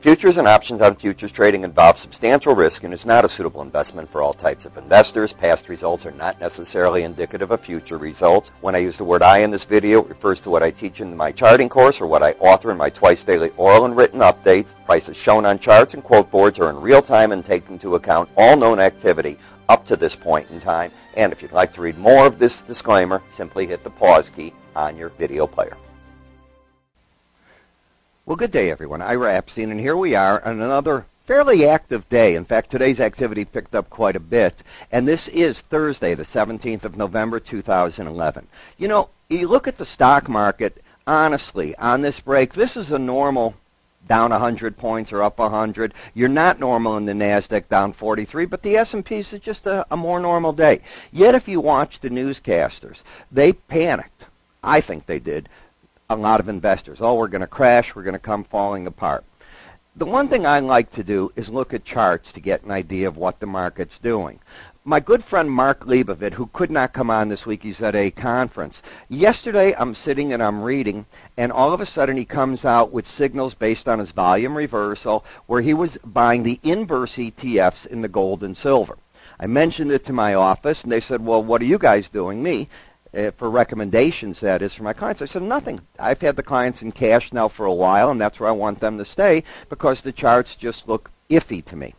Futures and options on futures trading involve substantial risk and is not a suitable investment for all types of investors. Past results are not necessarily indicative of future results. When I use the word I in this video, it refers to what I teach in my charting course or what I author in my twice daily oral and written updates. Prices shown on charts and quote boards are in real time and take into account all known activity up to this point in time. And if you'd like to read more of this disclaimer, simply hit the pause key on your video player. Well, good day, everyone. Ira Epstein, and here we are on another fairly active day. In fact, today's activity picked up quite a bit, and this is Thursday, the 17th of November, 2011. You know, you look at the stock market, honestly, on this break, this is a normal down 100 points or up 100. You're not normal in the NASDAQ, down 43, but the S&Ps is just a more normal day. Yet if you watch the newscasters, they panicked. I think they did. A lot of investors. Oh, we're going to crash. We're going to come falling apart. The one thing I like to do is look at charts to get an idea of what the market's doing. My good friend Mark Leibovit, who could not come on this week, he's at a conference. Yesterday, I'm sitting and I'm reading, and all of a sudden he comes out with signals based on his volume reversal where he was buying the inverse ETFs in the gold and silver. I mentioned it to my office, and they said, well, what are you guys doing? Me. For recommendations, that is, for my clients. I said, nothing. I've had the clients in cash now for a while, and that's where I want them to stay because the charts just look iffy to me.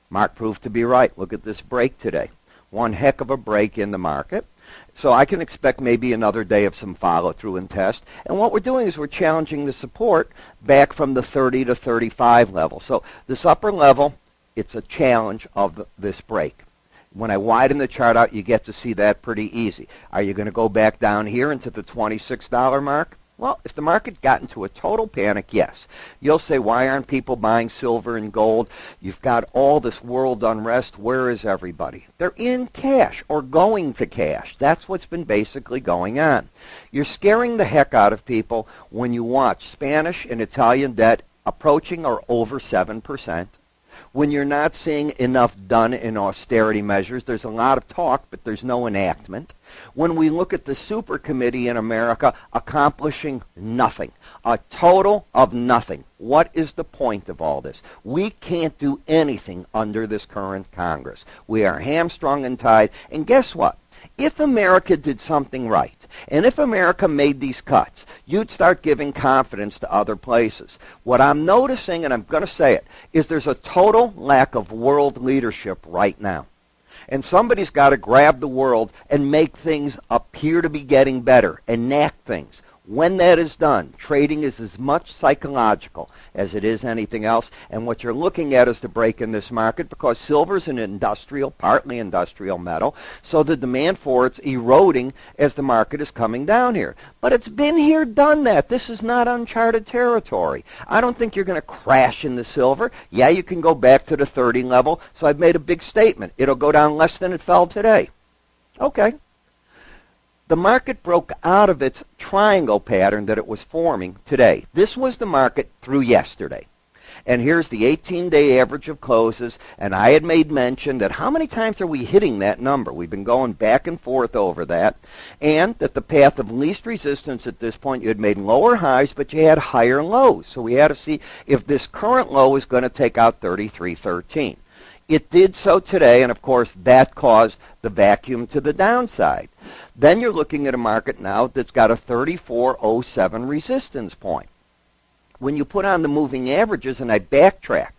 Mark proved to be right. Look at this break today. One heck of a break in the market. So I can expect maybe another day of some follow-through and test. And what we're doing is we're challenging the support back from the 30 to 35 level. So this upper level, it's a challenge of this break. When I widen the chart out, you get to see that pretty easy. Are you going to go back down here into the $26 mark? Well, if the market got into a total panic, yes. You'll say, why aren't people buying silver and gold? You've got all this world unrest. Where is everybody? They're in cash or going to cash. That's what's been basically going on. You're scaring the heck out of people when you watch Spanish and Italian debt approaching or over 7%. When you're not seeing enough done in austerity measures, there's a lot of talk, but there's no enactment. When we look at the super committee in America accomplishing nothing, a total of nothing, what is the point of all this? We can't do anything under this current Congress. We are hamstrung and tied, and guess what? If America did something right, and if America made these cuts, you'd start giving confidence to other places. What I'm noticing, and I'm going to say it, is there's a total lack of world leadership right now. And somebody's got to grab the world and make things appear to be getting better, enact things. When that is done, trading is as much psychological as it is anything else. And what you're looking at is the break in this market because silver is an industrial, partly industrial metal. So the demand for it's eroding as the market is coming down here. But it's been here, done that. This is not uncharted territory. I don't think you're going to crash in the silver. Yeah, you can go back to the 30 level. So I've made a big statement. It'll go down less than it fell today. Okay. The market broke out of its triangle pattern that it was forming today. This was the market through yesterday. And here's the 18-day average of closes, and I had made mention that how many times are we hitting that number? We've been going back and forth over that, and that the path of least resistance at this point, you had made lower highs, but you had higher lows. So we had to see if this current low is going to take out 33.13. It did so today, and of course that caused the vacuum to the downside. Then you're looking at a market now that's got a 34.07 resistance point. When you put on the moving averages, and I backtrack,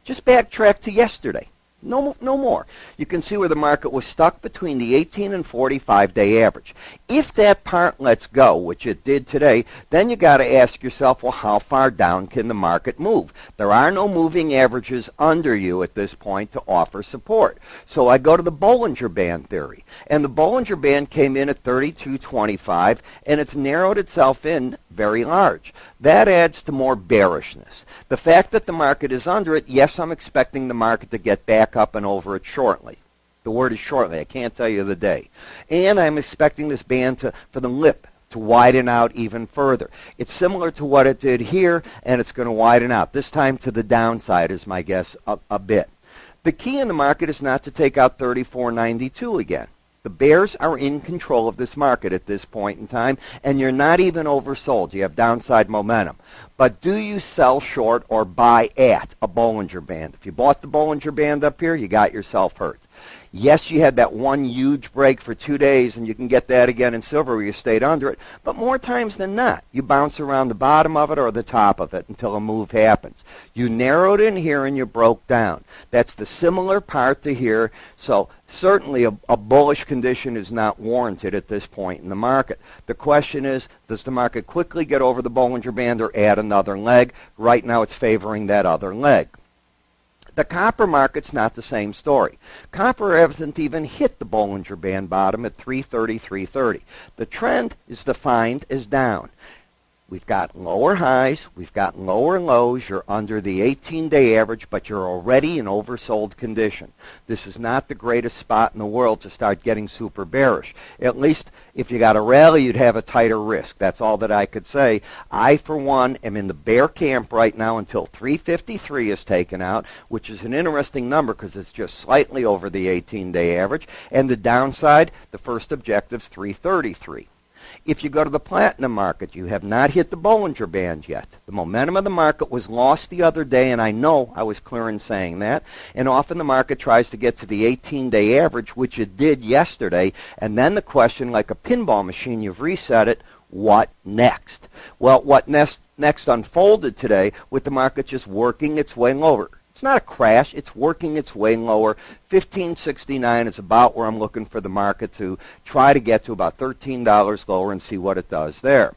just backtrack to yesterday. No more. You can see where the market was stuck between the 18 and 45-day average. If that part lets go, which it did today, then you got to ask yourself, well, how far down can the market move? There are no moving averages under you at this point to offer support. So I go to the Bollinger Band theory. And the Bollinger Band came in at 32.25, and it's narrowed itself in very large. That adds to more bearishness. The fact that the market is under it, yes, I'm expecting the market to get back up and over it shortly. The word is shortly. I can't tell you the day. And I'm expecting this band for the lip to widen out even further. It's similar to what it did here, and it's going to widen out. This time to the downside is my guess a bit. The key in the market is not to take out 34.92 again. The bears are in control of this market at this point in time, and you're not even oversold. You have downside momentum. But do you sell short or buy at a Bollinger Band? If you bought the Bollinger Band up here, you got yourself hurt. Yes, you had that one huge break for 2 days, and you can get that again in silver where you stayed under it. But more times than not, you bounce around the bottom of it or the top of it until a move happens. You narrowed in here and you broke down. That's the similar part to here. So certainly a bullish condition is not warranted at this point in the market. The question is, does the market quickly get over the Bollinger Band or add another leg? Right now it's favoring that other leg. The copper market's not the same story. Copper hasn't even hit the Bollinger Band bottom at 330, 330. The trend is defined as down. We've got lower highs, we've got lower lows, you're under the 18-day average, but you're already in oversold condition. This is not the greatest spot in the world to start getting super bearish. At least if you got a rally, you'd have a tighter risk. That's all that I could say. I, for one, am in the bear camp right now until 353 is taken out, which is an interesting number because it's just slightly over the 18-day average. And the downside, the first objective's 333. If you go to the platinum market, you have not hit the Bollinger Band yet. The momentum of the market was lost the other day, and I know I was clear in saying that. And often the market tries to get to the 18-day average, which it did yesterday. And then the question, like a pinball machine, you've reset it, what next? Well, what next unfolded today with the market just working its way lower. It's not a crash. It's working its way lower. 1569 is about where I'm looking for the market to try to get to about $13 lower and see what it does there.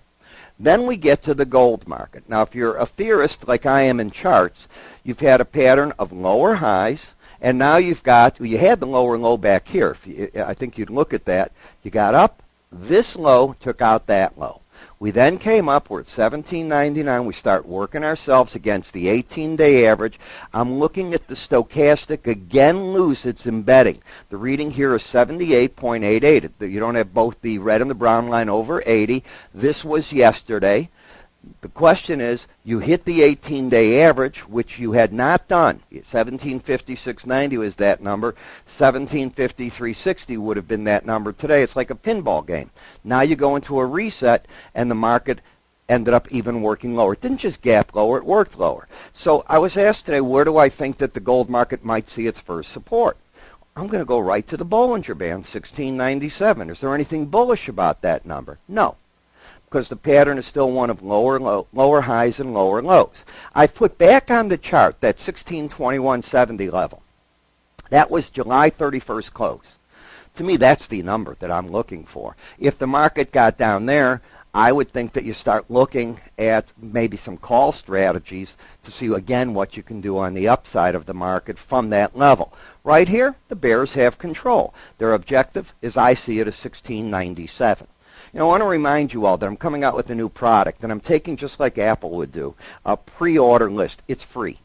Then we get to the gold market. Now, if you're a theorist like I am in charts, you've had a pattern of lower highs, and now you had the lower low back here. I think you'd look at that. You got up. This low took out that low. We then came up, we're at 1799. We start working ourselves against the 18-day average. I'm looking at the stochastic again lose its embedding. The reading here is 78.88. You don't have both the red and the brown line over 80. This was yesterday. The question is, you hit the 18-day average, which you had not done. 1756.90 was that number. 1753.60 would have been that number today. It's like a pinball game. Now you go into a reset, and the market ended up even working lower. It didn't just gap lower, it worked lower. So I was asked today, where do I think that the gold market might see its first support? I'm going to go right to the Bollinger Band, 1697. Is there anything bullish about that number? No, because the pattern is still one of lower highs and lower lows. I've put back on the chart that 1621.70 level. That was July 31st close. To me, that's the number that I'm looking for. If the market got down there, I would think that you start looking at maybe some call strategies to see, again, what you can do on the upside of the market from that level. Right here, the bears have control. Their objective, as I see it, is 1697. You know, I want to remind you all that I'm coming out with a new product, and I'm taking, just like Apple would do, a pre-order list. It's free,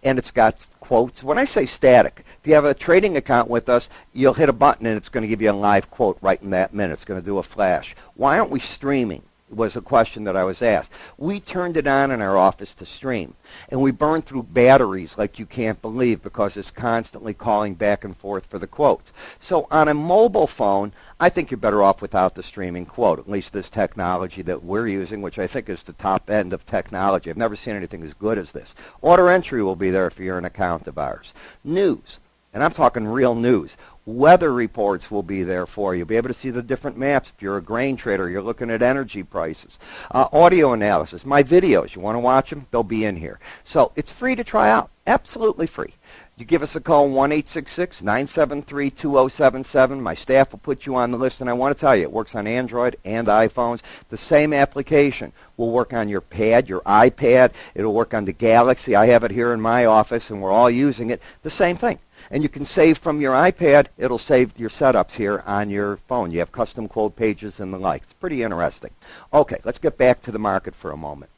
and it's got quotes. When I say static, if you have a trading account with us, you'll hit a button, and it's going to give you a live quote right in that minute. It's going to do a flash. Why aren't we streaming? Was a question that I was asked. We turned it on in our office to stream, and we burned through batteries like you can't believe because it's constantly calling back and forth for the quotes. So on a mobile phone, I think you're better off without the streaming quote, at least this technology that we're using, which I think is the top end of technology. I've never seen anything as good as this. Order entry will be there if you're an account of ours. News, and I'm talking real news. Weather reports will be there for you. You'll be able to see the different maps. If you're a grain trader, you're looking at energy prices. Audio analysis. My videos, you want to watch them? They'll be in here. So it's free to try out. Absolutely free. You give us a call, 1-866-973-2077. My staff will put you on the list, and I want to tell you, it works on Android and iPhones. The same application will work on your pad, your iPad. It'll work on the Galaxy. I have it here in my office, and we're all using it. The same thing. And you can save from your iPad. It'll save your setups here on your phone. You have custom quote pages and the like. It's pretty interesting. Okay, let's get back to the market for a moment.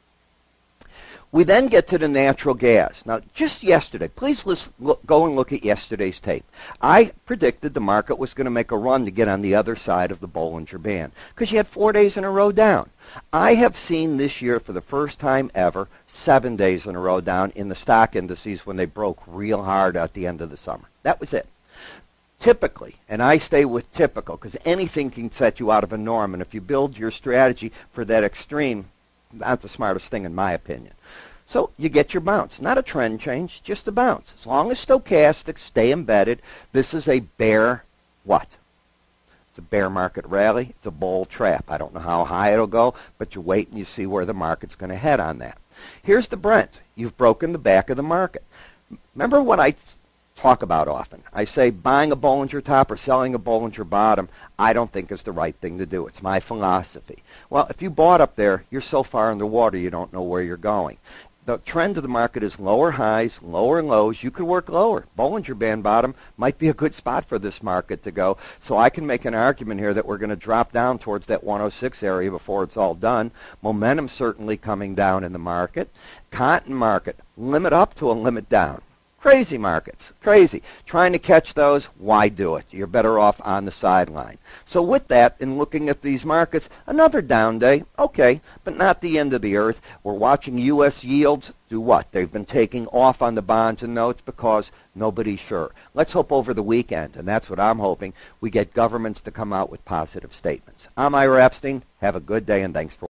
We then get to the natural gas. Now, just yesterday, please go and look at yesterday's tape. I predicted the market was going to make a run to get on the other side of the Bollinger Band because you had 4 days in a row down. I have seen this year for the first time ever 7 days in a row down in the stock indices when they broke real hard at the end of the summer. That was it. typically, and I stay with typical because anything can set you out of a norm, and if you build your strategy for that extreme, not the smartest thing in my opinion. So you get your bounce. Not a trend change, just a bounce. As long as stochastics stay embedded, this is a bear what? It's a bear market rally. It's a bull trap. I don't know how high it'll go, but you wait and you see where the market's going to head on that. Here's the Brent. You've broken the back of the market. Remember what I talk about often. I say buying a Bollinger top or selling a Bollinger bottom, I don't think is the right thing to do. It's my philosophy. Well, if you bought up there, you're so far underwater you don't know where you're going. The trend of the market is lower highs, lower lows. You could work lower. Bollinger Band bottom might be a good spot for this market to go. So I can make an argument here that we're going to drop down towards that 106 area before it's all done. Momentum certainly coming down in the market. Cotton market, limit up to a limit down. Crazy markets, crazy. Trying to catch those, why do it? You're better off on the sideline. So with that, in looking at these markets, another down day, okay, but not the end of the earth. We're watching U.S. yields do what? They've been taking off on the bonds and notes because nobody's sure. Let's hope over the weekend, and that's what I'm hoping, we get governments to come out with positive statements. I'm Ira Epstein. Have a good day, and thanks for